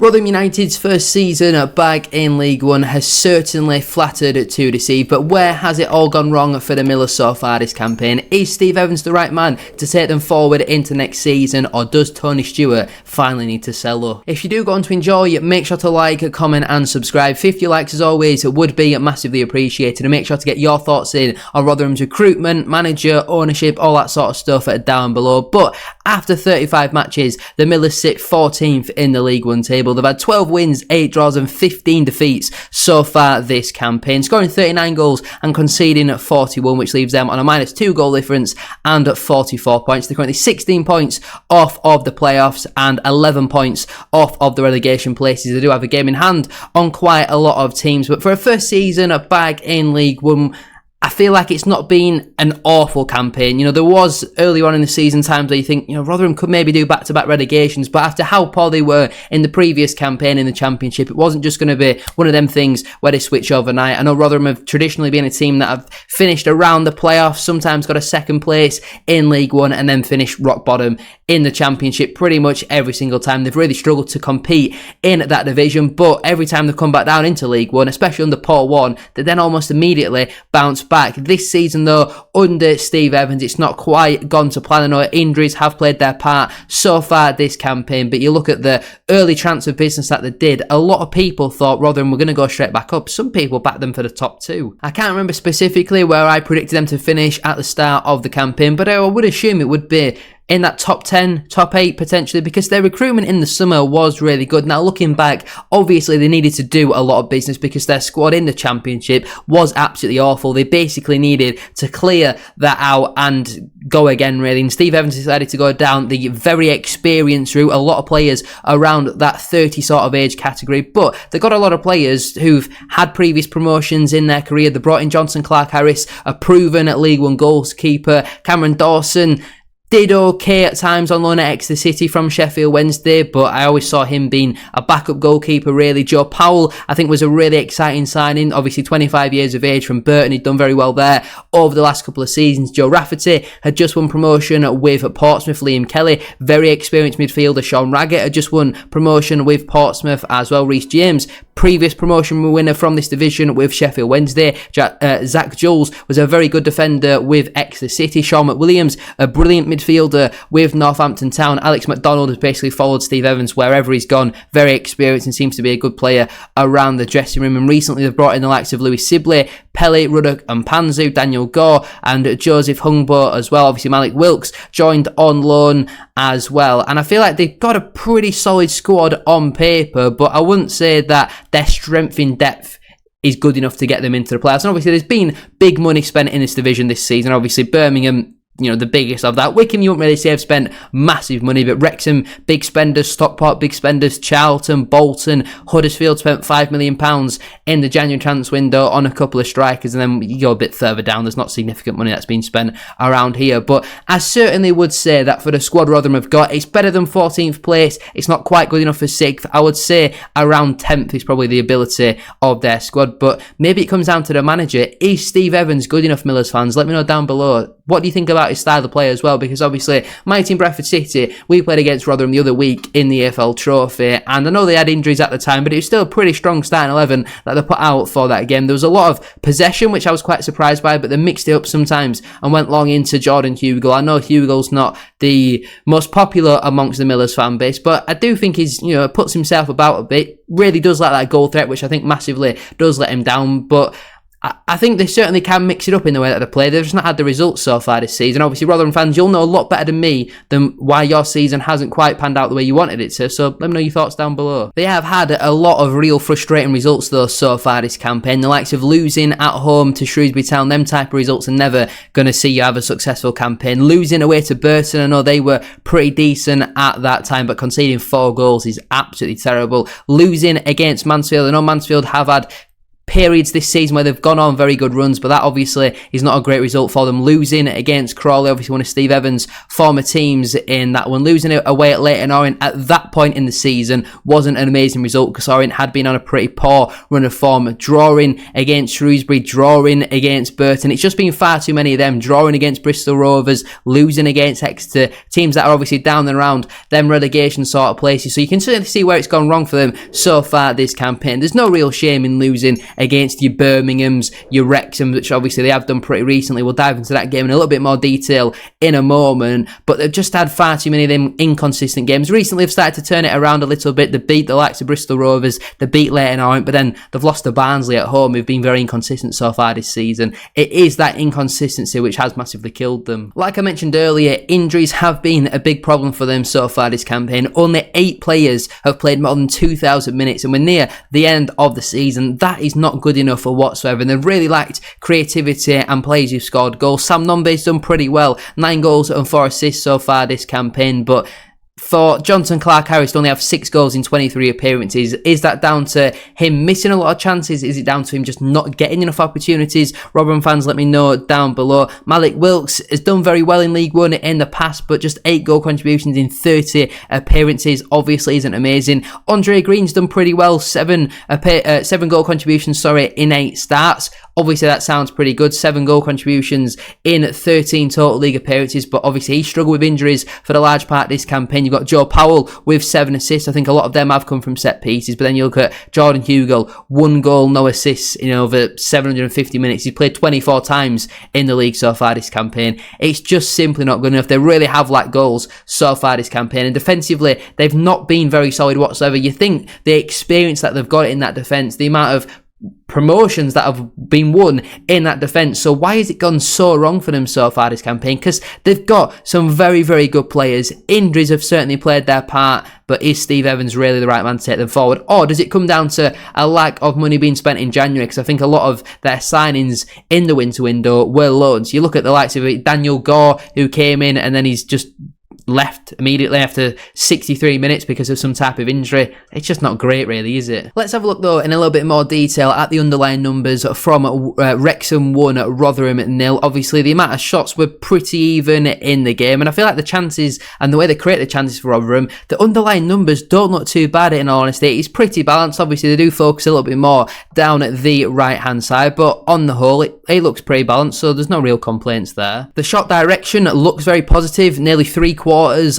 Rotherham United's first season back in League One has certainly flattered to deceive, but where has it all gone wrong for the Millers so far this campaign? Is Steve Evans the right man to take them forward into next season, or does Tony Stewart finally need to sell up? If you do go on to enjoy, make sure to like, comment and subscribe. 50 likes as always would be massively appreciated, and make sure to get your thoughts in on Rotherham's recruitment, manager, ownership, all that sort of stuff down below. But after 35 matches, the Millers sit 14th in the League One table. They've had 12 wins, 8 draws and 15 defeats so far this campaign, scoring 39 goals and conceding 41, which leaves them on a -2 goal difference and 44 points. They're currently 16 points off of the playoffs and 11 points off of the relegation places. They do have a game in hand on quite a lot of teams, but for a first season back in League One, I feel like it's not been an awful campaign. You know, there was earlier on in the season times where you think, you know, Rotherham could maybe do back-to-back relegations, but after how poor they were in the previous campaign in the Championship, it wasn't just going to be one of them things where they switch overnight. I know Rotherham have traditionally been a team that have finished around the playoffs, sometimes got a second place in League One and then finished rock bottom in the Championship pretty much every single time. They've really struggled to compete in that division, but every time they've come back down into League One, especially under Paul Warne, they then almost immediately bounce back. This season though, under Steve Evans, it's not quite gone to plan. I know injuries have played their part so far this campaign, but you look at the early transfer business that they did, a lot of people thought Rotherham were going to go straight back up. Some people backed them for the top 2. I can't remember specifically where I predicted them to finish at the start of the campaign, but I would assume it would be in that top 10, top 8 potentially, because their recruitment in the summer was really good. Now looking back, obviously they needed to do a lot of business because their squad in the Championship was absolutely awful. They basically needed to clear that out and go again really, and Steve Evans decided to go down the very experienced route. A lot of players around that 30 sort of age category, but they got a lot of players who've had previous promotions in their career. They brought in Johnson Clark-Harris, a proven League One goalkeeper. Cameron Dawson did okay at times on loan at Exeter City from Sheffield Wednesday, but I always saw him being a backup goalkeeper really. Joe Powell, I think, was a really exciting signing. Obviously 25 years of age from Burton. He'd done very well there over the last couple of seasons. Joe Rafferty had just won promotion with Portsmouth. Liam Kelly, very experienced midfielder. Sean Raggett had just won promotion with Portsmouth as well. Reece James, previous promotion winner from this division with Sheffield Wednesday. Zach Jules was a very good defender with Exeter City. Sean McWilliams, a brilliant midfielder with Northampton Town. Alex McDonald has basically followed Steve Evans wherever he's gone. Very experienced and seems to be a good player around the dressing room. And recently they've brought in the likes of Louis Sibley, Pele, Ruddock and Panzu, Daniel Gore and Joseph Hungbo as well. Obviously Malik Wilkes joined on loan as well. And I feel like they've got a pretty solid squad on paper, but I wouldn't say that their strength in depth is good enough to get them into the playoffs. And obviously there's been big money spent in this division this season. Obviously Birmingham, you know, the biggest of that. Wickham, you wouldn't really say have spent massive money, but Wrexham, big spenders. Stockport, big spenders. Charlton, Bolton, Huddersfield spent £5 million in the January transfer window on a couple of strikers, and then you go a bit further down, there's not significant money that's been spent around here. But I certainly would say that for the squad Rotherham have got, it's better than 14th place. It's not quite good enough for 6th. I would say around 10th is probably the ability of their squad, but maybe it comes down to the manager. Is Steve Evans good enough, Millers fans? Let me know down below. What do you think about his style of play as well? Because obviously my team Bradford City, we played against Rotherham the other week in the AFL Trophy, and I know they had injuries at the time, but it was still a pretty strong starting 11 that they put out for that game. There was a lot of possession, which I was quite surprised by, but they mixed it up sometimes and went long into Jordan Hugill. I know Hugill's not the most popular amongst the Millers fan base, but I do think he's, you know, puts himself about a bit, really does like that goal threat, which I think massively does let him down. But I think they certainly can mix it up in the way that they play. They've just not had the results so far this season. Obviously, Rotherham fans, you'll know a lot better than me than why your season hasn't quite panned out the way you wanted it to. So let me know your thoughts down below. They have had a lot of real frustrating results though so far this campaign. The likes of losing at home to Shrewsbury Town, them type of results are never going to see you have a successful campaign. Losing away to Burton, I know they were pretty decent at that time, but conceding 4 goals is absolutely terrible. Losing against Mansfield, I know Mansfield have had periods this season where they've gone on very good runs, but that obviously is not a great result for them. Losing against Crawley, obviously one of Steve Evans' former teams in that one, losing it away at Leyton Orient at that point in the season wasn't an amazing result because Orient had been on a pretty poor run of form. Drawing against Shrewsbury, drawing against Burton, it's just been far too many of them. Drawing against Bristol Rovers, losing against Exeter, teams that are obviously down and around them relegation sort of places. So you can certainly see where it's gone wrong for them so far this campaign. There's no real shame in losing against your Birminghams, your Wrexham, which obviously they have done pretty recently. We'll dive into that game in a little bit more detail in a moment, but they've just had far too many of them inconsistent games. Recently they've started to turn it around a little bit. They beat the likes of Bristol Rovers, they beat Leyton Orient, but then they've lost to Barnsley at home, who've been very inconsistent so far this season. It is that inconsistency which has massively killed them. Like I mentioned earlier, injuries have been a big problem for them so far this campaign. Only 8 players have played more than 2,000 minutes, and we're near the end of the season. That is not good enough for whatsoever, and they've really lacked creativity and players who've scored goals. Sam Nombe's done pretty well, 9 goals and 4 assists so far this campaign, but for Johnson Clark-Harris to only have 6 goals in 23 appearances, is that down to him missing a lot of chances? Is it down to him just not getting enough opportunities? Rotherham fans, let me know down below. Malik Wilkes has done very well in League One in the past, but just 8 goal contributions in 30 appearances obviously isn't amazing. Andre Green's done pretty well, 7 goal contributions, in 8 starts. Obviously that sounds pretty good, 7 goal contributions in 13 total league appearances, but obviously he struggled with injuries for the large part of this campaign. You've got Joe Powell with 7 assists. I think a lot of them have come from set pieces, but then you look at Jordan Hugill, 1 goal, no assists in over 750 minutes. He's played 24 times in the league so far this campaign. It's just simply not good enough. They really have lacked goals so far this campaign, and defensively they've not been very solid whatsoever. You think the experience that they've got in that defence, the amount of promotions that have been won in that defence. So why has it gone so wrong for them so far this campaign? Because they've got some very, very good players. Injuries have certainly played their part, but is Steve Evans really the right man to take them forward? Or does it come down to a lack of money being spent in January? Because I think a lot of their signings in the winter window were loans. You look at the likes of Daniel Gore, who came in and then he's just left immediately after 63 minutes because of some type of injury. It's just not great really, is it? Let's have a look though in a little bit more detail at the underlying numbers from Wrexham 1, Rotherham 0. Obviously the amount of shots were pretty even in the game, and I feel like the chances and the way they create the chances for Rotherham, the underlying numbers don't look too bad in all honesty. It's pretty balanced. Obviously they do focus a little bit more down at the right hand side, but on the whole it looks pretty balanced, so there's no real complaints there. The shot direction looks very positive. Nearly 3/4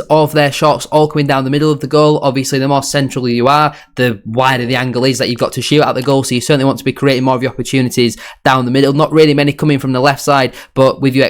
of their shots all coming down the middle of the goal. Obviously the more central you are, the wider the angle is that you've got to shoot at the goal, so you certainly want to be creating more of your opportunities down the middle. Not really many coming from the left side, but with you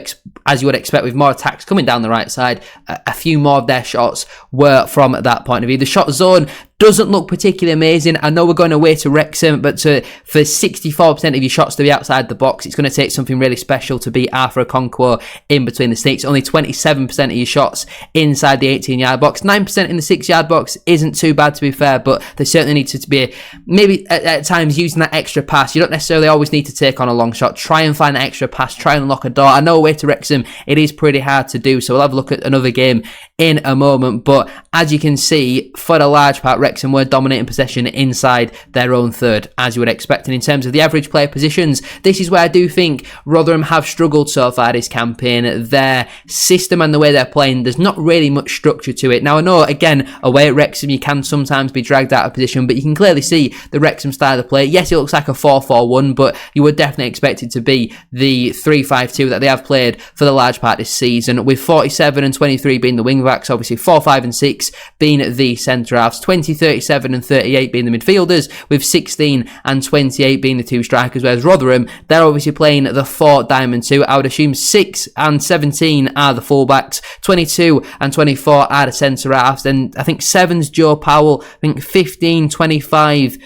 as you would expect, with more attacks coming down the right side, a few more of their shots were from that point of view. The shot zone doesn't look particularly amazing. I know we're going away to Wrexham, but for 64% of your shots to be outside the box, it's going to take something really special to beat Arthur Okonkwo in between the sticks. Only 27% of your shots inside the 18-yard box. 9% in the 6-yard box isn't too bad, to be fair, but they certainly need to be maybe at times using that extra pass. You don't necessarily always need to take on a long shot. Try and find an extra pass. Try and unlock a door. I know away to Wrexham, it is pretty hard to do, so we'll have a look at another game in a moment, but as you can see, for the large part, Wrexham were dominating possession inside their own third, as you would expect. And in terms of the average player positions, this is where I do think Rotherham have struggled so far this campaign. Their system and the way they're playing, there's not really much structure to it. Now I know, again, away at Wrexham you can sometimes be dragged out of position, but you can clearly see the Wrexham style of play. Yes, it looks like a 4-4-1, but you would definitely expect it to be the 3-5-2 that they have played for the large part this season, with 47 and 23 being the wing backs, obviously 4, 5 and 6 being the centre halves, 20, 37 and 38 being the midfielders, with 16 and 28 being the 2 strikers, whereas Rotherham, they're obviously playing the 4 diamond 2. I would assume 6 and 17 are the fullbacks, 22 and 24 are the centre halves, and I think 7's Joe Powell, I think 15, 25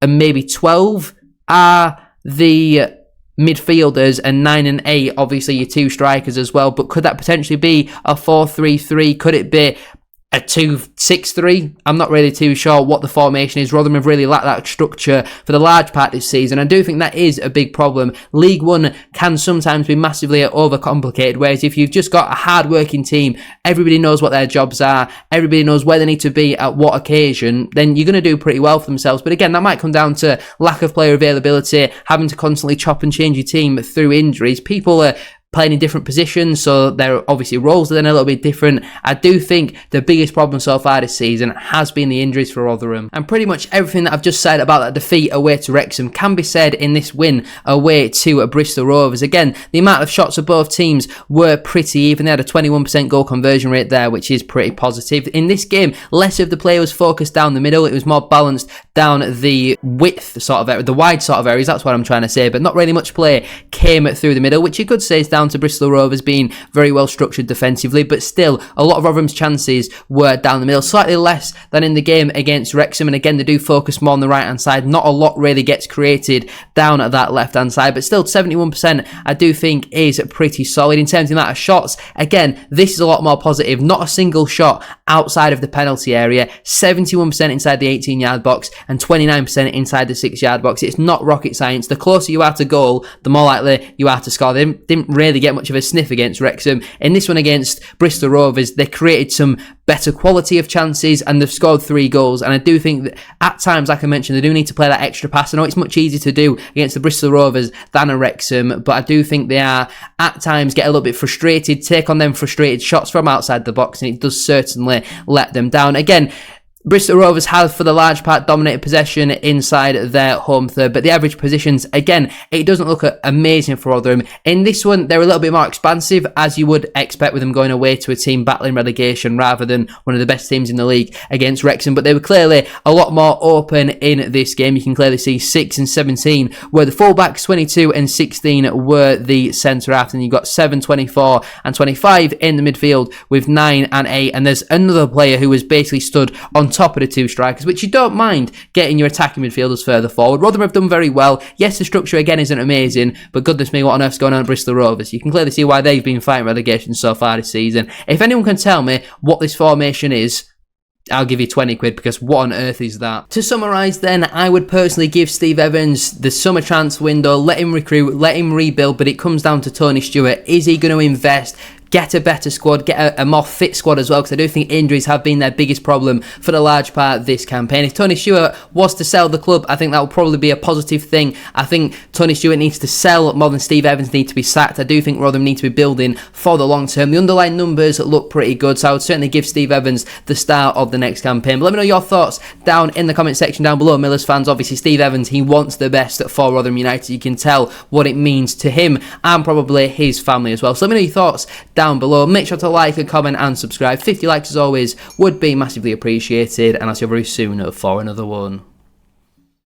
and maybe 12 are the midfielders, and 9 and 8 obviously your 2 strikers as well. But could that potentially be a 4-3-3? Could it be a 2-6-3. I'm not really too sure what the formation is. Rotherham have really lacked that structure for the large part this season. I do think that is a big problem. League One can sometimes be massively overcomplicated, whereas if you've just got a hard-working team, everybody knows what their jobs are, everybody knows where they need to be at what occasion, then you're going to do pretty well for themselves. But again, that might come down to lack of player availability, having to constantly chop and change your team through injuries. People are playing in different positions, so their obviously roles are then a little bit different. I do think the biggest problem so far this season has been the injuries for Rotherham, and pretty much everything that I've just said about that defeat away to Wrexham can be said in this win away to Bristol Rovers. Again, the amount of shots of both teams were pretty even. They had a 21% goal conversion rate there, which is pretty positive. In this game, less of the play was focused down the middle. It was more balanced down the width sort of area, the wide sort of areas, that's what I'm trying to say, but not really much play came through the middle, which you could say is down to Bristol Rovers being very well structured defensively, but still a lot of Rotherham's chances were down the middle, slightly less than in the game against Wrexham, and again they do focus more on the right hand side. Not a lot really gets created down at that left hand side, but still 71% I do think is pretty solid. In terms of the amount of shots, again this is a lot more positive. Not a single shot outside of the penalty area, 71% inside the 18-yard box and 29% inside the 6-yard box. It's not rocket science. The closer you are to goal, the more likely you are to score. They didn't really get much of a sniff against Wrexham. In this one against Bristol Rovers, they created some better quality of chances and they've scored 3 goals. And I do think that at times, like I mentioned, they do need to play that extra pass. I know it's much easier to do against the Bristol Rovers than a Wrexham, but I do think they are at times get a little bit frustrated, take on them frustrated shots from outside the box, and it does certainly let them down. Again, Bristol Rovers have, for the large part, dominated possession inside their home third, but the average positions, again, it doesn't look amazing for Rotherham. In this one, they're a little bit more expansive, as you would expect with them going away to a team battling relegation rather than one of the best teams in the league against Wrexham, but they were clearly a lot more open in this game. You can clearly see 6 and 17 were the fullbacks, 22 and 16 were the centre-halves, and you've got 7, 24 and 25 in the midfield with 9 and 8, and there's another player who was basically stood on top of the 2 strikers, which you don't mind getting your attacking midfielders further forward. Rotherham have done very well. Yes, the structure again isn't amazing, but goodness me, what on earth's going on at Bristol Rovers? You can clearly see why they've been fighting relegation so far this season. If anyone can tell me what this formation is, I'll give you 20 quid, because what on earth is that? To summarise then, I would personally give Steve Evans the summer transfer window, let him recruit, let him rebuild, but it comes down to Tony Stewart. Is he going to invest? Get a better squad, get a more fit squad as well, because I do think injuries have been their biggest problem for the large part of this campaign. If Tony Stewart was to sell the club, I think that will probably be a positive thing. I think Tony Stewart needs to sell more than Steve Evans needs to be sacked. I do think Rotherham need to be building for the long term. The underlying numbers look pretty good, so I would certainly give Steve Evans the start of the next campaign. But let me know your thoughts down in the comment section down below. Millers fans, obviously Steve Evans, he wants the best for Rotherham United. You can tell what it means to him and probably his family as well. So let me know your thoughts down below. Make sure to like and comment and subscribe. 50 likes as always would be massively appreciated, and I'll see you very soon for another one.